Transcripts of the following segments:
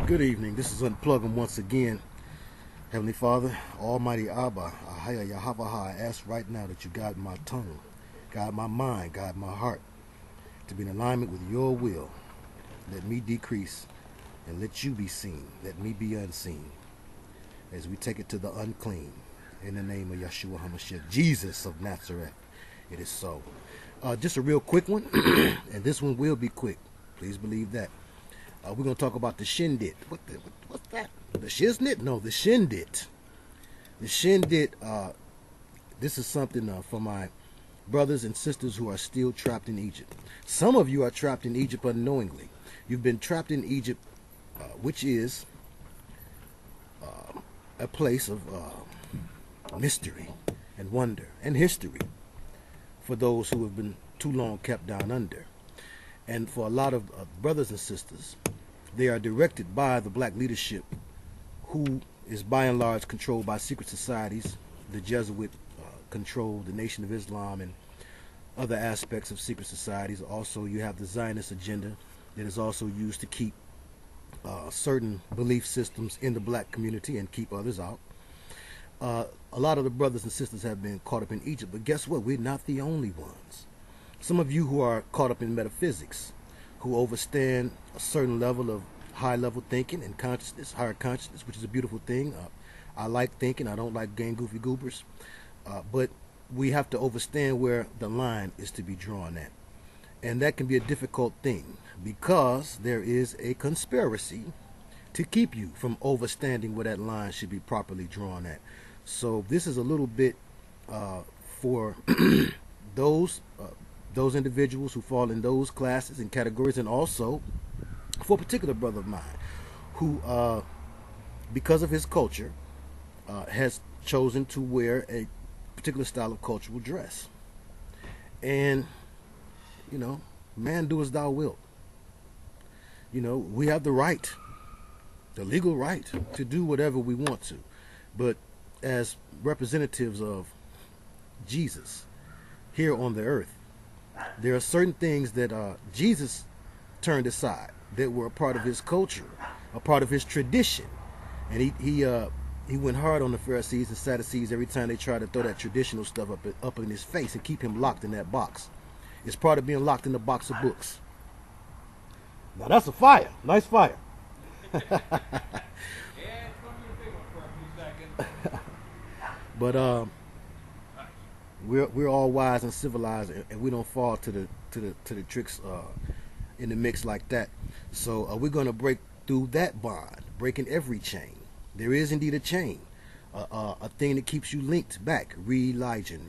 Good evening. This is Unplug 'em once again. Heavenly Father, Almighty Abba, Ahaya Yahavaha, I ask right now that you guide my tongue, guide my mind, guide my heart to be in alignment with your will. Let me decrease and let you be seen. Let me be unseen as we take it to the unclean. In the name of Yeshua HaMashiach, Jesus of Nazareth, it is so. Just a real quick one, and this one will be quick. Please believe that. We're going to talk about the Shendyt. What's that? The Shiznit? No, the Shendyt. The Shendyt, this is something for my brothers and sisters who are still trapped in Egypt. Some of you are trapped in Egypt unknowingly. You've been trapped in Egypt, which is a place of mystery and wonder and history for those who have been too long kept down under. And for a lot of brothers and sisters, they are directed by the black leadership, who is by and large controlled by secret societies. The Jesuit control the Nation of Islam and other aspects of secret societies. Also, you have the Zionist agenda that is also used to keep certain belief systems in the black community and keep others out. A lot of the brothers and sisters have been caught up in Egypt, but guess what? We're not the only ones. Some of you who are caught up in metaphysics, who overstand a certain level of high-level thinking and consciousness, higher consciousness, which is a beautiful thing. I like thinking. I don't like game goofy goobers. But we have to overstand where the line is to be drawn at. And that can be a difficult thing because there is a conspiracy to keep you from overstanding where that line should be properly drawn at. So this is a little bit for those individuals who fall in those classes and categories, and also for a particular brother of mine who, because of his culture, has chosen to wear a particular style of cultural dress. And, you know, man, do as thou wilt. You know, we have the right, the legal right, to do whatever we want to. But as representatives of Jesus here on the earth, there are certain things that Jesus turned aside that were a part of his culture, a part of his tradition. And he went hard on the Pharisees and Sadducees every time they tried to throw that traditional stuff up in his face and keep him locked in that box. It's part of being locked in the box of books. Now that's a fire. Nice fire. Yeah, it's going to be a big one for a few seconds. But we're all wise and civilized, and we don't fall to the tricks in the mix like that. So we're going to break through that bond, breaking every chain. There is indeed a chain, a thing that keeps you linked back. Religion,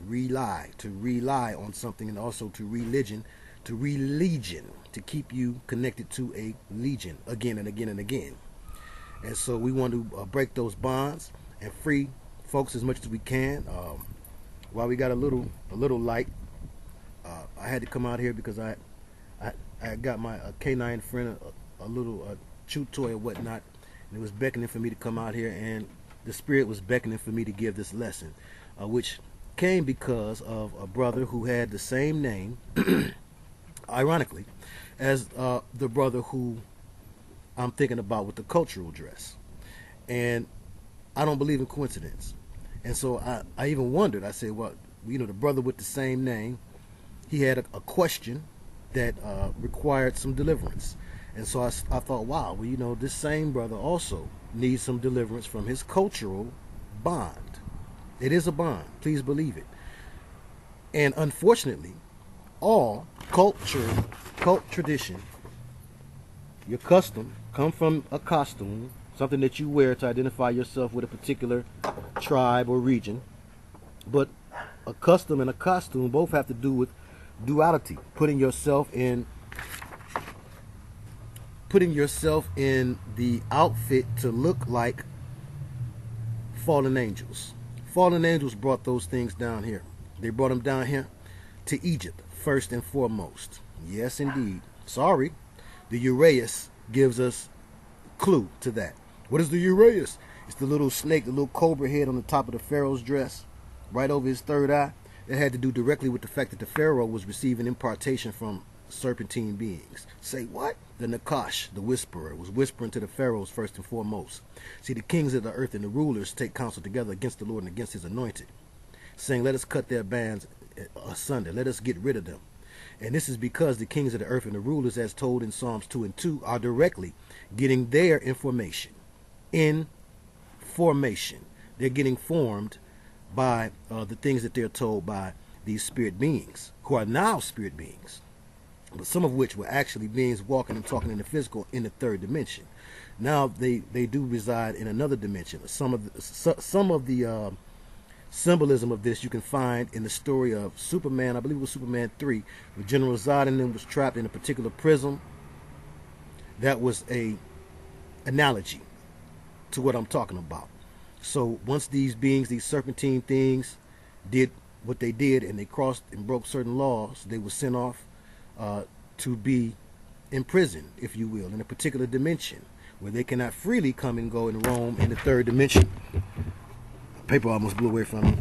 to rely on something, and also to religion, to keep you connected to a legion again and again and again. And so we want to break those bonds and free folks as much as we can. While we got a little light, I had to come out here because I got my canine friend a little chew toy or whatnot, and it was beckoning for me to come out here, and the Spirit was beckoning for me to give this lesson, which came because of a brother who had the same name, ironically, as the brother who I'm thinking about with the cultural dress. And I don't believe in coincidence. And so I even wondered, I said, well, you know, the brother with the same name, he had a question that required some deliverance. And so I thought, wow, well, you know, this same brother also needs some deliverance from his cultural bond. It is a bond, please believe it. And unfortunately, all cult tradition, your custom, come from a costume, something that you wear to identify yourself with a particular tribe or region. But a custom and a costume both have to do with duality, putting yourself in the outfit to look like fallen angels. Fallen angels brought those things down here. They brought them down here to Egypt first and foremost. Yes, indeed. Sorry, the Uraeus gives us clue to that. What is the Uraeus? It's the little snake, the little cobra head on the top of the Pharaoh's dress, right over his third eye. It had to do directly with the fact that the Pharaoh was receiving impartation from serpentine beings. Say what? The Nakash, the whisperer, was whispering to the pharaohs first and foremost. See, the kings of the earth and the rulers take counsel together against the Lord and against his anointed, saying, let us cut their bands asunder, let us get rid of them. And this is because the kings of the earth and the rulers, as told in Psalms 2 and 2, are directly getting their information in formation. They're getting formed by the things that they're told by these spirit beings, who are now spirit beings, but some of which were actually beings walking and talking in the physical in the third dimension. Now they do reside in another dimension. Some of the symbolism of this you can find in the story of Superman. I believe it was Superman 3, where General Zod and them was trapped in a particular prism. That was a analogy to what I'm talking about. So once these beings, these serpentine things, did what they did, and they crossed and broke certain laws, they were sent off to be imprisoned, if you will, in a particular dimension where they cannot freely come and go and roam in the third dimension. Paper almost blew away from me.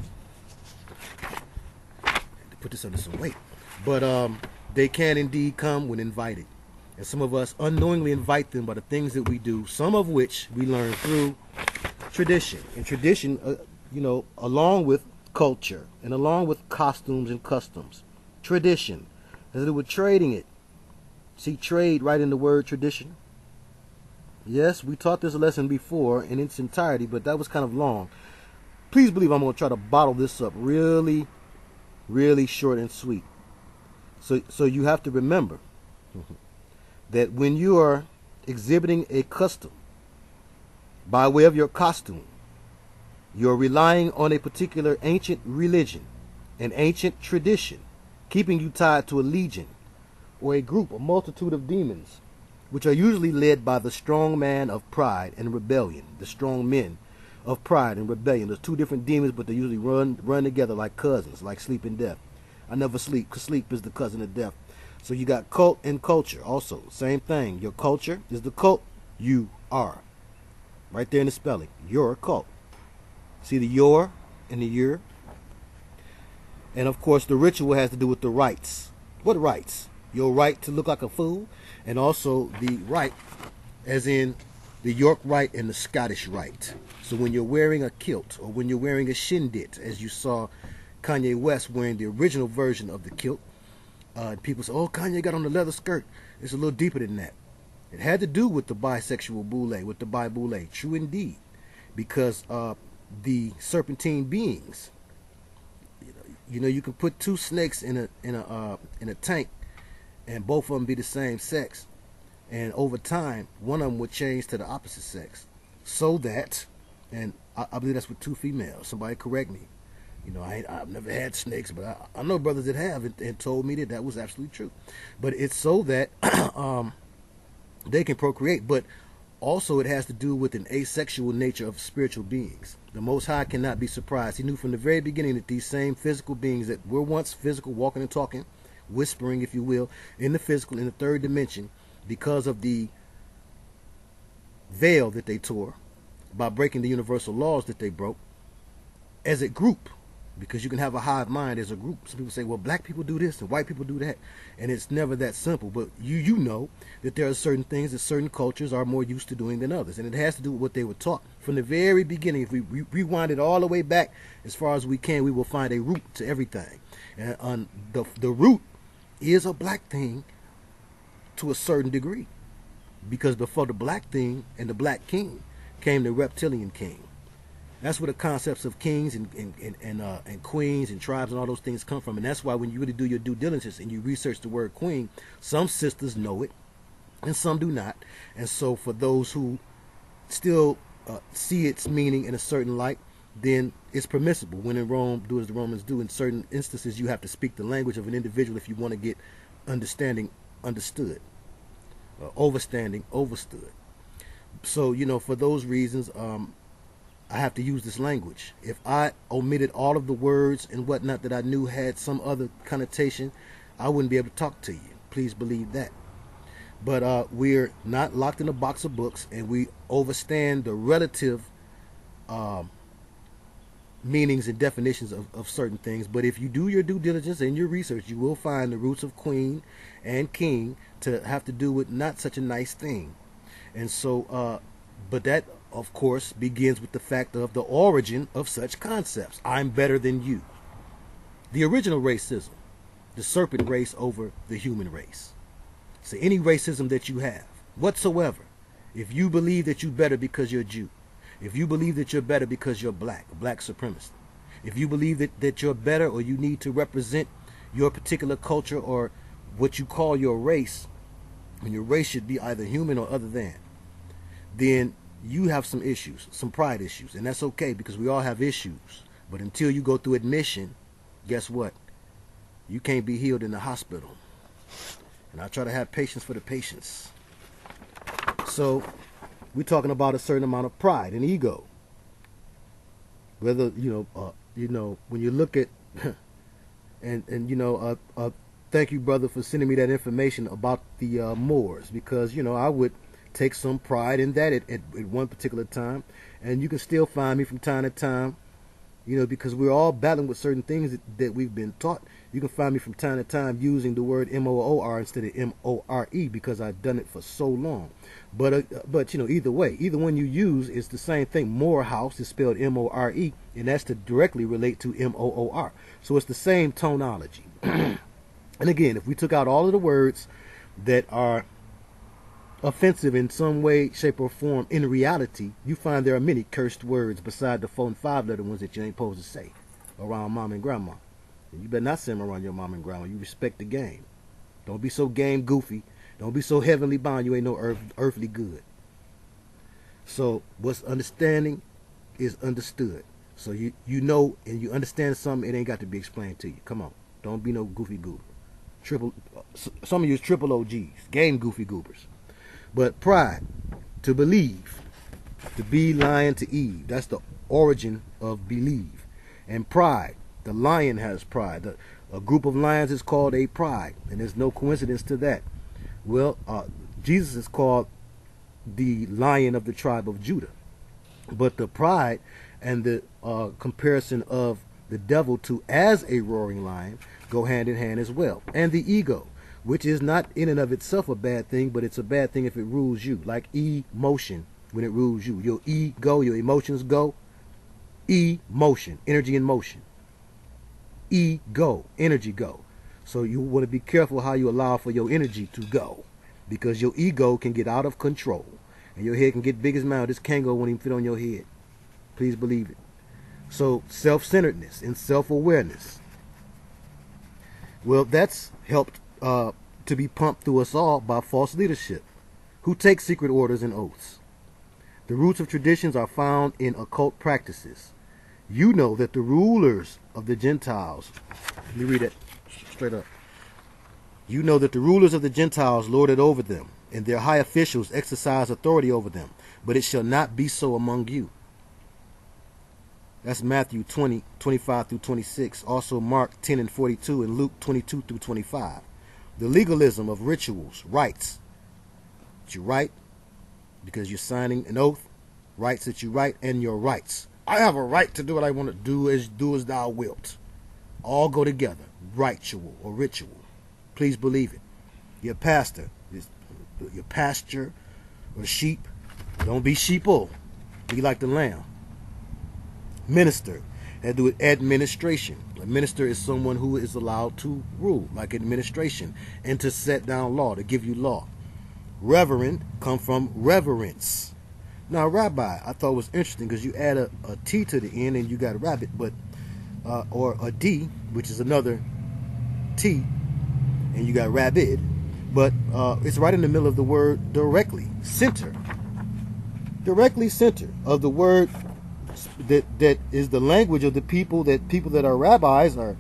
To put this under some weight. But they can indeed come when invited. And some of us unknowingly invite them by the things that we do, some of which we learn through tradition. And tradition, along with culture and along with costumes and customs. Tradition has to do with trading it. See, trade right in the word tradition. Yes, we taught this lesson before in its entirety, but that was kind of long. Please believe I'm going to try to bottle this up really, really short and sweet. So you have to remember that when you are exhibiting a custom by way of your costume, you're relying on a particular ancient religion, an ancient tradition, keeping you tied to a legion or a group, a multitude of demons, which are usually led by the strong man of pride and rebellion, the strong men of pride and rebellion. There's two different demons, but they usually run together like cousins, like sleep and death. I never sleep, because sleep is the cousin of death. So you got cult and culture also. Same thing. Your culture is the cult you are. Right there in the spelling. You're a cult. See the your and the you're? And of course the ritual has to do with the rites. What rites? Your right to look like a fool, and also the right as in the York rite and the Scottish rite. So when you're wearing a kilt, or when you're wearing a Shendyt, as you saw Kanye West wearing the original version of the kilt, people say, oh, Kanye got on the leather skirt. It's a little deeper than that. It had to do with the bisexual boule, with the bi-boule. True indeed. Because the serpentine beings, you can put two snakes in a tank, and both of them be the same sex. And over time, one of them would change to the opposite sex. So that, and I believe that's with two females. Somebody correct me. I've never had snakes, but I know brothers that have, and told me that was absolutely true. But it's so that they can procreate. But also it has to do with an asexual nature of spiritual beings. The Most High cannot be surprised. He knew from the very beginning that these same physical beings that were once physical, walking and talking, whispering, if you will, in the physical, in the third dimension, because of the veil that they tore by breaking the universal laws that they broke, as a group, because you can have a hive mind as a group. Some people say, well, black people do this and white people do that, and it's never that simple. But you know that there are certain things that certain cultures are more used to doing than others, and it has to do with what they were taught from the very beginning. If we rewind it all the way back as far as we can, we will find a root to everything, and the root is a black thing to a certain degree, because before the black thing and the black king came the reptilian king. That's where the concepts of kings and queens and tribes and all those things come from. And that's why when you really do your due diligence and you research the word queen, some sisters know it and some do not. And so for those who still see its meaning in a certain light, then it's permissible. When in Rome, do as the Romans do. In certain instances, you have to speak the language of an individual if you want to get understanding understood, overstanding overstood. So, for those reasons, I have to use this language. If I omitted all of the words and whatnot that I knew had some other connotation, I wouldn't be able to talk to you. Please believe that. But we're not locked in a box of books, and we overstand the relative meanings and definitions of certain things. But if you do your due diligence and your research, you will find the roots of queen and king to have to do with not such a nice thing. And so, but that, of course, begins with the fact of the origin of such concepts. I'm better than you. The original racism, the serpent race over the human race. So any racism that you have, whatsoever, if you believe that you're better because you're Jew, if you believe that you're better because you're black supremacist, if you believe that you're better or you need to represent your particular culture or what you call your race, and your race should be either human or other than, then you have some issues, some pride issues. And that's okay, because we all have issues. But until you go through admission, guess what? You can't be healed in the hospital. And I try to have patience for the patients. So we're talking about a certain amount of pride and ego. Whether, when you look at, thank you, brother, for sending me that information about the Moors, because, I would take some pride in that at one particular time. And you can still find me from time to time, because we're all battling with certain things that we've been taught. You can find me from time to time using the word M-O-O-R instead of M-O-R-E, because I've done it for so long. But either way, either one you use is the same thing. Morehouse is spelled M-O-R-E, and that's to directly relate to M-O-O-R. So it's the same tonology. And again, if we took out all of the words that are offensive in some way, shape, or form, in reality, you find there are many cursed words beside the 4 and 5 letter ones that you ain't supposed to say around mom and grandma. And you better not say them around your mom and grandma. You respect the game. Don't be so game goofy. Don't be so heavenly bound you ain't no earthly good. So what's understanding is understood. So you know and you understand something, it ain't got to be explained to you. Come on. Don't be no goofy goober. Some of you is triple OGs, game goofy goobers. But pride, to believe, to be lion to Eve. That's the origin of believe. And pride, the lion has pride. A group of lions is called a pride, and there's no coincidence to that. Well, Jesus is called the Lion of the tribe of Judah. But the pride and the comparison of the devil to as a roaring lion go hand in hand as well. And the ego, which is not in and of itself a bad thing, but it's a bad thing if it rules you, like emotion when it rules you. Your ego, your emotions go. Emotion, energy in motion. Ego, energy go. So you want to be careful how you allow for your energy to go, because your ego can get out of control and your head can get big as mouth. This Kango won't even fit on your head. Please believe it. So self-centeredness and self-awareness. Well, that's helped to be pumped through us all by false leadership who take secret orders and oaths. The roots of traditions are found in occult practices. You know that the rulers of the Gentiles, let me read it straight up. You know that the rulers of the Gentiles lord it over them, and their high officials exercise authority over them, but it shall not be so among you. That's Matthew 20, 25 through 26. Also Mark 10 and 42 and Luke 22 through 25. The legalism of rituals, rites. That you write because you're signing an oath. Rights that you write, and your rights. I have a right to do what I want to do as thou wilt. All go together. Ritual or ritual. Please believe it. Your pastor, your pasture or sheep. Don't be sheeple. Be like the lamb. Minister. That do with administration. A minister is someone who is allowed to rule, like administration, and to set down law, to give you law. Reverend come from reverence. Now, rabbi, I thought was interesting because you add a T to the end and you got a rabbit, but or a D, which is another T, and you got rabbit, but it's right in the middle of the word directly, center. Directly center of the word that is the language of the people that are rabbis are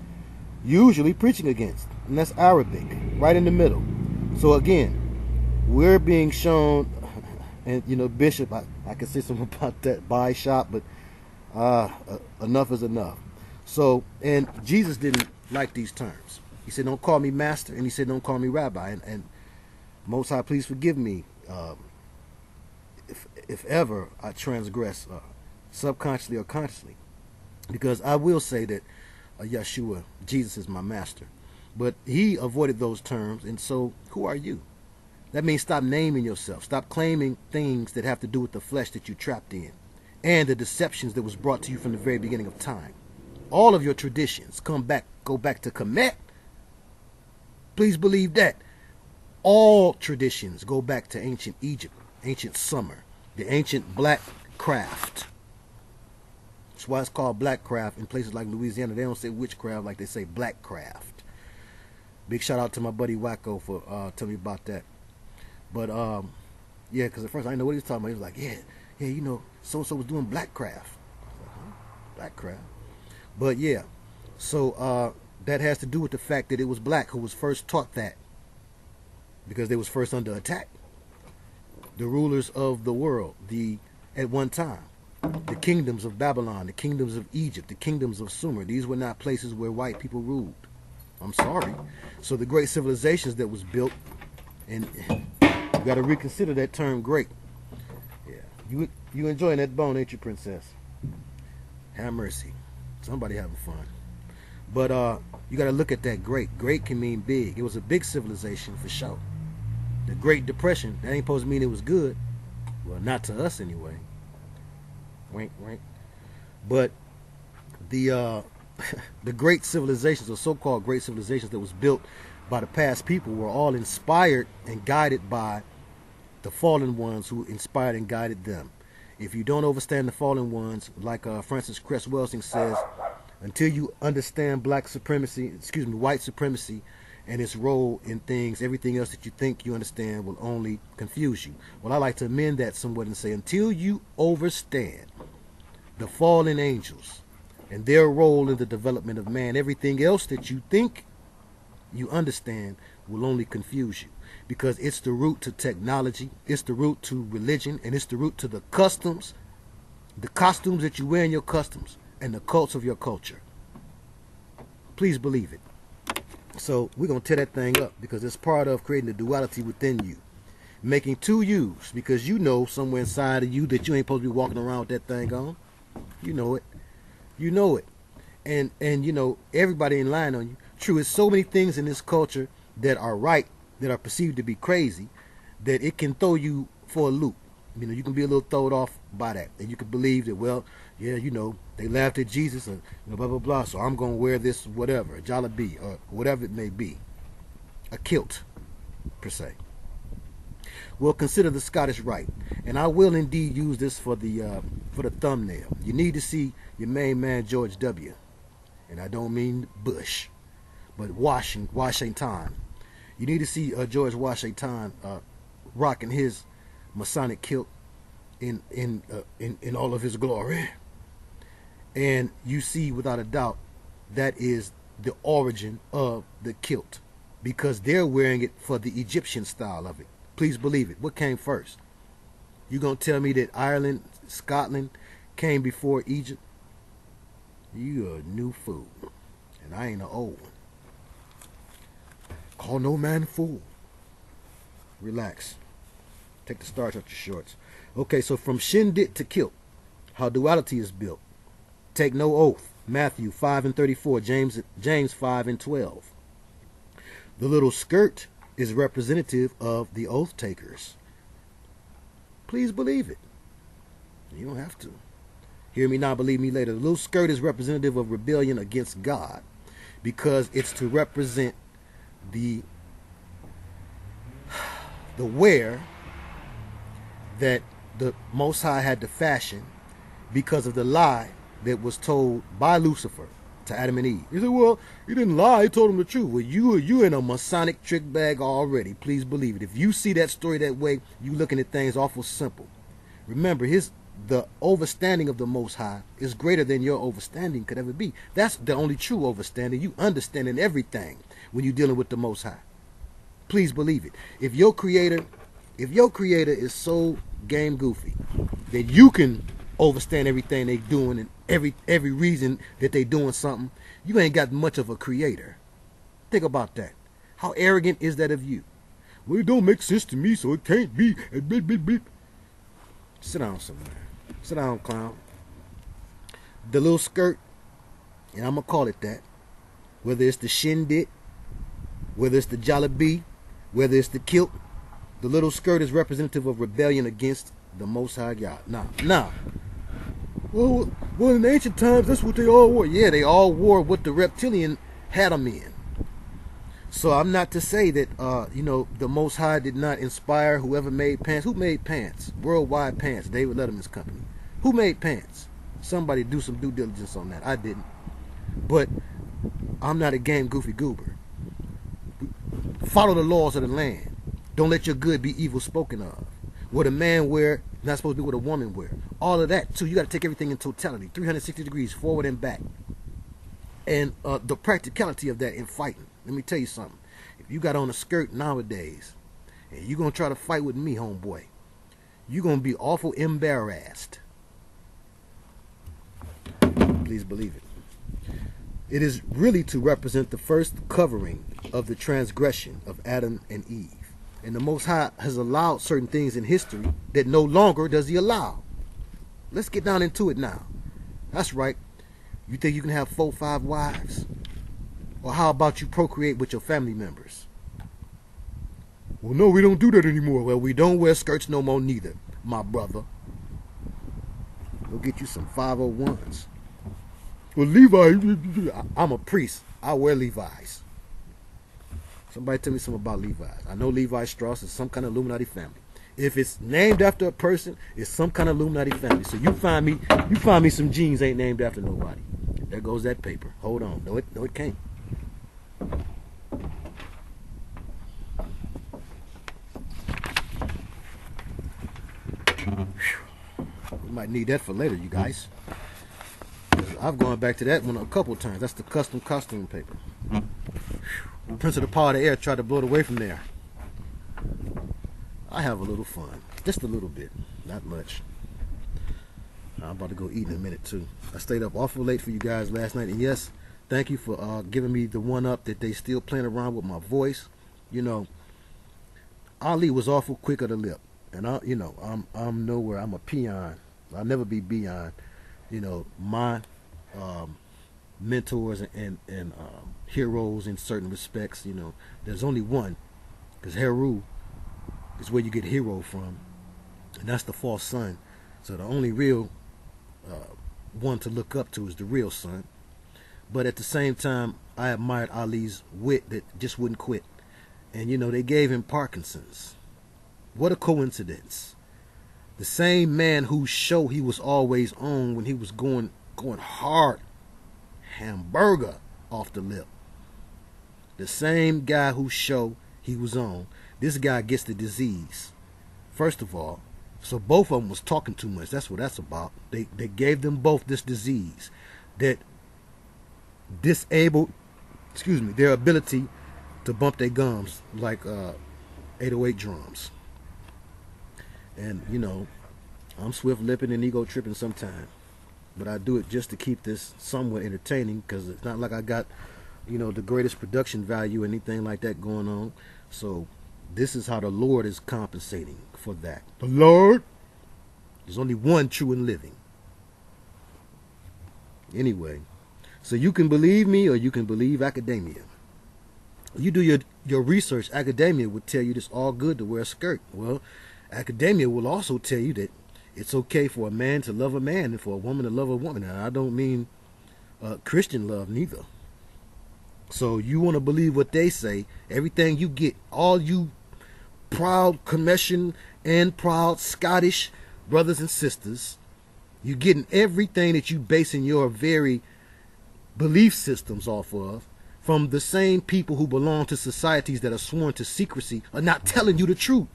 usually preaching against, and that's Arabic, right in the middle. So again, we're being shown, and Bishop, I can say something about that buy shop, but enough is enough. So, and Jesus didn't like these terms. He said, "Don't call me master," and he said, "Don't call me rabbi." And Most High, please forgive me if ever I transgress subconsciously or consciously. Because I will say that Yeshua, Jesus is my master. But he avoided those terms, and so who are you? That means stop naming yourself. Stop claiming things that have to do with the flesh that you trapped in and the deceptions that was brought to you from the very beginning of time. All of your traditions go back to Kemet. Please believe that. All traditions go back to ancient Egypt, ancient Sumer, the ancient black craft. That's why it's called black craft. In places like Louisiana, they don't say witchcraft like they say black craft. Big shout out to my buddy Wacko for telling me about that. But yeah, because at first I didn't know what he was talking about. He was like, yeah, you know, so-and-so was doing black craft. I was like, huh? Black craft. But yeah, so that has to do with the fact that it was black who was first taught that, because they was first under attack. The rulers of the world, at one time, the kingdoms of Babylon, the kingdoms of Egypt, the kingdoms of Sumer, these were not places where white people ruled. I'm sorry. So the great civilizations that was built, and you got to reconsider that term great. Yeah, you enjoying that bone, ain't you, princess? Have mercy. Somebody having fun. But you got to look at that great. Great can mean big. It was a big civilization for sure. The Great Depression, that ain't supposed to mean it was good. Well, not to us anyway. Wink, wink. But the the great civilizations, or so-called great civilizations that was built by the past people, were all inspired and guided by the fallen ones who inspired and guided them. If you don't understand the fallen ones, like Francis Cress Welsing says, until you understand white supremacy and its role in things, everything else that you think you understand will only confuse you. Well, I like to amend that somewhat and say, until you understand the fallen angels and their role in the development of man, everything else that you think you understand will only confuse you, because it's the root to technology, it's the root to religion, and it's the root to the customs, the costumes that you wear in your customs, and the cults of your culture. Please believe it. So we're going to tear that thing up, because it's part of creating the duality within you, making two yous, because you know somewhere inside of you that you ain't supposed to be walking around with that thing on. You know it. You know it. And you know, everybody in line on you. True, it's so many things in this culture that are right, that are perceived to be crazy, that it can throw you for a loop. You know, you can be a little thrown off by that. And you can believe that, well, yeah, you know, they laughed at Jesus and blah, blah, blah, so I'm going to wear this, whatever, a jalabee, or whatever it may be. A kilt, per se. Well, consider the Scottish Rite. And I will indeed use this for the thumbnail. You need to see your main man, George W. And I don't mean Bush, but Washington. You need to see George Washington rocking his Masonic kilt in all of his glory. And you see, without a doubt, that is the origin of the kilt, because they're wearing it for the Egyptian style of it. Please believe it. What came first? You gonna tell me that Ireland, Scotland came before Egypt? You a new fool, and I ain't an old one. Call no man fool. Relax. Take the starch out your shorts. Okay, so from Shendyt to Kilt, how duality is built. Take no oath. Matthew 5:34, James 5:12. The little skirt is representative of the oath takers. Please believe it. You don't have to. Hear me now, believe me later. The little skirt is representative of rebellion against God, because it's to represent the wear that the Most High had to fashion because of the lie that was told by Lucifer to Adam and Eve. You say, well, he didn't lie, he told them the truth. Well, you in a Masonic trick bag already. Please believe it. If you see that story that way, you looking at things awful simple. Remember, the overstanding of the Most High is greater than your overstanding could ever be. That's the only true overstanding. You understanding everything when you're dealing with the Most High. Please believe it. If your creator is so game goofy that you can overstand everything they doing and every reason that they doing something, you ain't got much of a creator. Think about that. How arrogant is that of you? Well, it don't make sense to me, so it can't be. Sit down somewhere. Sit down, clown. The little skirt and I'm going to call it that, whether it's the Shendyt, whether it's the Jollibee, whether it's the Kilt, the little skirt is representative of rebellion against the Most High God. Now. Well, in ancient times, that's what they all wore. Yeah, they all wore what the reptilian had them in. So I'm not to say that, the Most High did not inspire whoever made pants. Who made pants? Worldwide Pants, David Letterman's company. Who made pants? Somebody do some due diligence on that. I didn't. But I'm not a game goofy goober. Follow the laws of the land. Don't let your good be evil spoken of. What a man wear, not supposed to be what a woman wear. All of that, too. You got to take everything in totality. 360 degrees, forward and back. And the practicality of that in fighting. Let me tell you something. If you got on a skirt nowadays, and you're going to try to fight with me, homeboy, you're going to be awful embarrassed. Please believe it. It is really to represent the first covering of the transgression of Adam and Eve. And the Most High has allowed certain things in history that no longer does he allow. Let's get down into it now. That's right. You think you can have 4, 5 wives? Or how about you procreate with your family members? Well, no, we don't do that anymore. Well, we don't wear skirts no more neither, my brother. We'll get you some 501s. Well, Levi, I'm a priest. I wear Levi's. Somebody tell me something about Levi's. I know Levi Strauss is some kind of Illuminati family. If it's named after a person, it's some kind of Illuminati family. So you find me some jeans ain't named after nobody. There goes that paper. Hold on. No, it can't. We might need that for later, you guys. I've gone back to that one a couple times. That's the custom costume paper. Prince of the Power of the Air tried to blow it away from there. I have a little fun. Just a little bit. Not much. I'm about to go eat in a minute, too. I stayed up awful late for you guys last night. And yes, thank you for giving me the one up that they still playing around with my voice. You know, Ali was awful quick of the lip. And, I'm nowhere. I'm a peon. I'll never be beyond, my mentors and heroes in certain respects. There's only one, because Heru is where you get hero from, and that's the false son. So the only real one to look up to is the real son. But at the same time, I admired Ali's wit that just wouldn't quit. And they gave him Parkinson's. What a coincidence. The same man whose show he was always on when he was going hard, hamburger off the lip. The same guy whose show he was on, this guy gets the disease. First of all, so both of them was talking too much. That's what that's about. They gave them both this disease that disabled, their ability to bump their gums like 808 drums. And I'm swift lipping and ego tripping sometimes, but I do it just to keep this somewhat entertaining, because it's not like I got the greatest production value or anything like that going on. So this is how the Lord is compensating for that. The Lord, there's only one true and living. Anyway, so you can believe me or you can believe academia. You do your research. Academia would tell you it's all good to wear a skirt. Well, academia will also tell you that it's okay for a man to love a man and for a woman to love a woman. And I don't mean Christian love neither. So you want to believe what they say. Everything you get, all you proud Commission and proud Scottish brothers and sisters, you're getting everything that you basing your very belief systems off of from the same people who belong to societies that are sworn to secrecy, are not telling you the truth.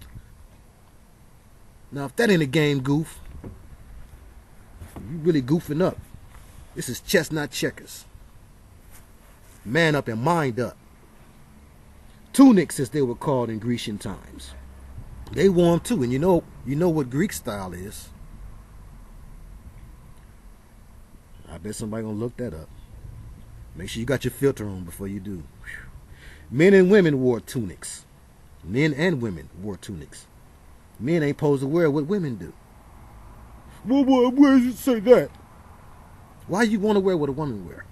Now, if that ain't a game goof, you really goofing up. This is chess, not checkers. Man up and mind up. Tunics, as they were called in Grecian times. They wore them too, and you know what Greek style is. I bet somebody gonna look that up. Make sure you got your filter on before you do. Whew. Men and women wore tunics. Men and women wore tunics. Men ain't supposed to wear what women do. Well, where does it say that? Why you want to wear what a woman wear?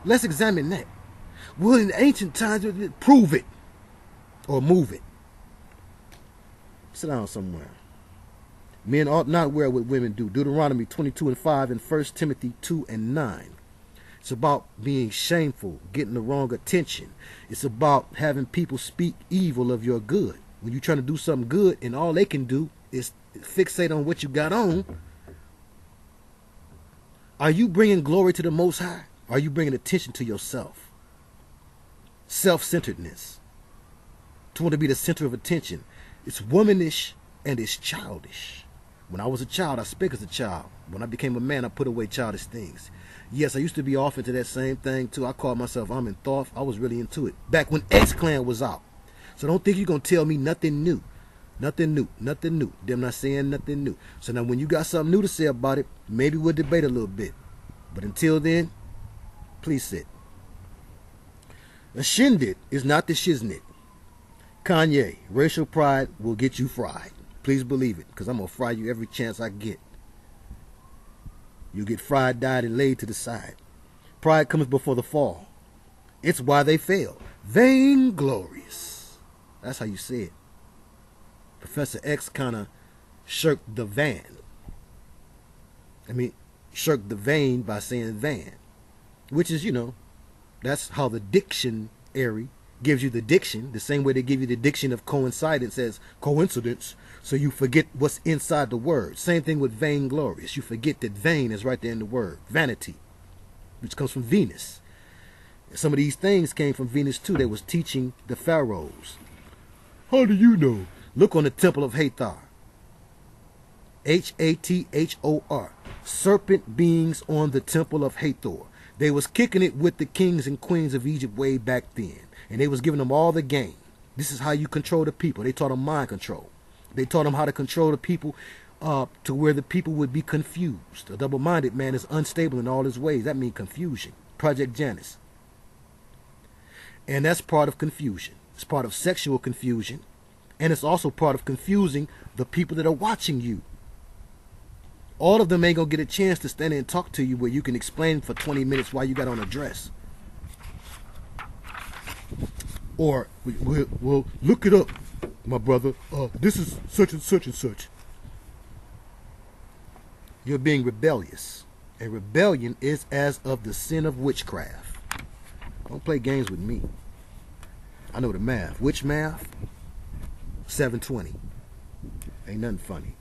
Let's examine that. Well, in ancient times, prove it or move it. Sit down somewhere. Men ought not wear what women do. Deuteronomy 22:5 and 1 Timothy 2:9. It's about being shameful, getting the wrong attention. It's about having people speak evil of your good. When you're trying to do something good and all they can do is fixate on what you got on, are you bringing glory to the Most High? Are you bringing attention to yourself? Self-centeredness. To want to be the center of attention. It's womanish and it's childish. When I was a child, I spake as a child. When I became a man, I put away childish things. Yes, I used to be off into that same thing too. I called myself I'm in Thoth. I was really into it. Back when X-Clan was out. So don't think you're going to tell me nothing new. Nothing new. Nothing new. Them not saying nothing new. So now when you got something new to say about it, maybe we'll debate a little bit. But until then, please sit. A Shendyt is not the Shiznit. Kanye, racial pride will get you fried. Please believe it, because I'm going to fry you every chance I get. You'll get fried, dyed, and laid to the side. Pride comes before the fall. It's why they fail. Vainglorious. That's how you say it. Professor X kind of shirked the shirked the vein by saying van. Which is, that's how the dictionary gives you the diction, the same way they give you the diction of coincidence as coincidence, so you forget what's inside the word. Same thing with vainglorious. You forget that vain is right there in the word. Vanity, which comes from Venus. Some of these things came from Venus too. They was teaching the pharaohs. How do you know? Look on the temple of Hathor. Hathor. Serpent beings on the temple of Hathor. They was kicking it with the kings and queens of Egypt way back then. And they was giving them all the game. This is how you control the people. They taught them mind control. They taught them how to control the people to where the people would be confused. A double-minded man is unstable in all his ways. That means confusion. Project Janus. And that's part of confusion. It's part of sexual confusion. And it's also part of confusing the people that are watching you. All of them ain't going to get a chance to stand there and talk to you where you can explain for 20 minutes why you got on a dress. Or, well, look it up, my brother. This is such and such and such. You're being rebellious. And rebellion is as of the sin of witchcraft. Don't play games with me. I know the math. Which math? 720. Ain't nothing funny.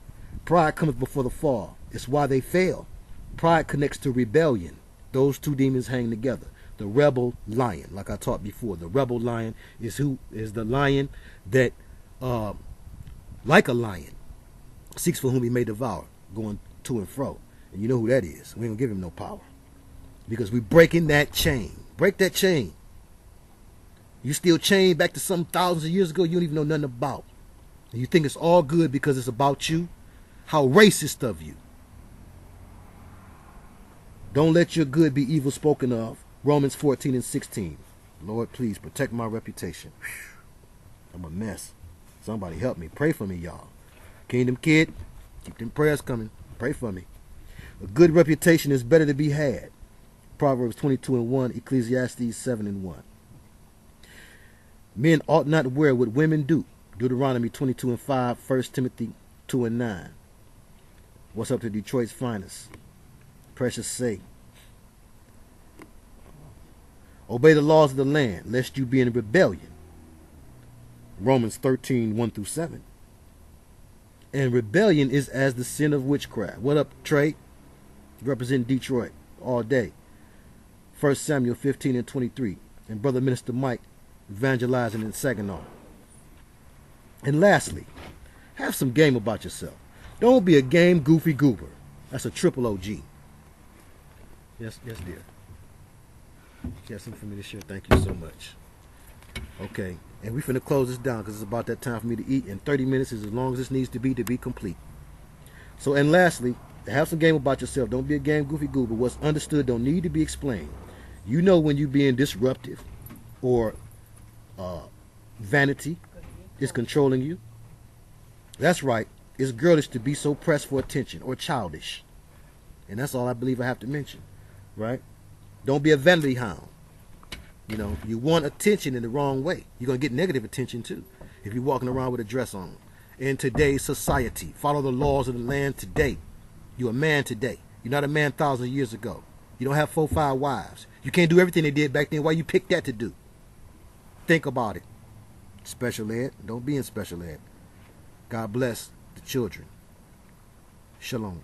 Pride comes before the fall. It's why they fail. Pride connects to rebellion. Those two demons hang together. The rebel lion, like I taught before. The rebel lion is the lion that, like a lion, seeks for whom he may devour, going to and fro. And you know who that is. We ain't gonna give him no power. Because we breaking that chain. Break that chain. You still chained back to something thousands of years ago you don't even know nothing about. And you think it's all good because it's about you? How racist of you. Don't let your good be evil spoken of. Romans 14 and 16. Lord, please protect my reputation. Whew. I'm a mess. Somebody help me. Pray for me, y'all. Kingdom Kid, keep them prayers coming. Pray for me. A good reputation is better to be had. Proverbs 22 and 1. Ecclesiastes 7 and 1. Men ought not wear what women do. Deuteronomy 22 and 5. 1 Timothy 2 and 9. What's up to Detroit's finest? Precious say. Obey the laws of the land, lest you be in rebellion. Romans 13, 1 through 7. And rebellion is as the sin of witchcraft. What up, Trey? Represent Detroit all day. 1 Samuel 15 and 23. And Brother Minister Mike evangelizing in Saginaw. And lastly, have some game about yourself. Don't be a game goofy goober. That's a triple OG. Yes, dear. Got something for me to share. Thank you so much. Okay, and we finna close this down because it's about that time for me to eat. And 30 minutes is as long as this needs to be complete. So, and lastly, have some game about yourself. Don't be a game goofy goober. What's understood don't need to be explained. You know when you're being disruptive or vanity is controlling you. That's right. It's girlish to be so pressed for attention or childish. And that's all I believe I have to mention. Right? Don't be a vanity hound. You know, you want attention in the wrong way. You're going to get negative attention too if you're walking around with a dress on. In today's society, follow the laws of the land today. You're a man today. You're not a man thousands of years ago. You don't have 4, 5 wives. You can't do everything they did back then. Why you pick that to do? Think about it. Special ed. Don't be in special ed. God bless the children. Shalom.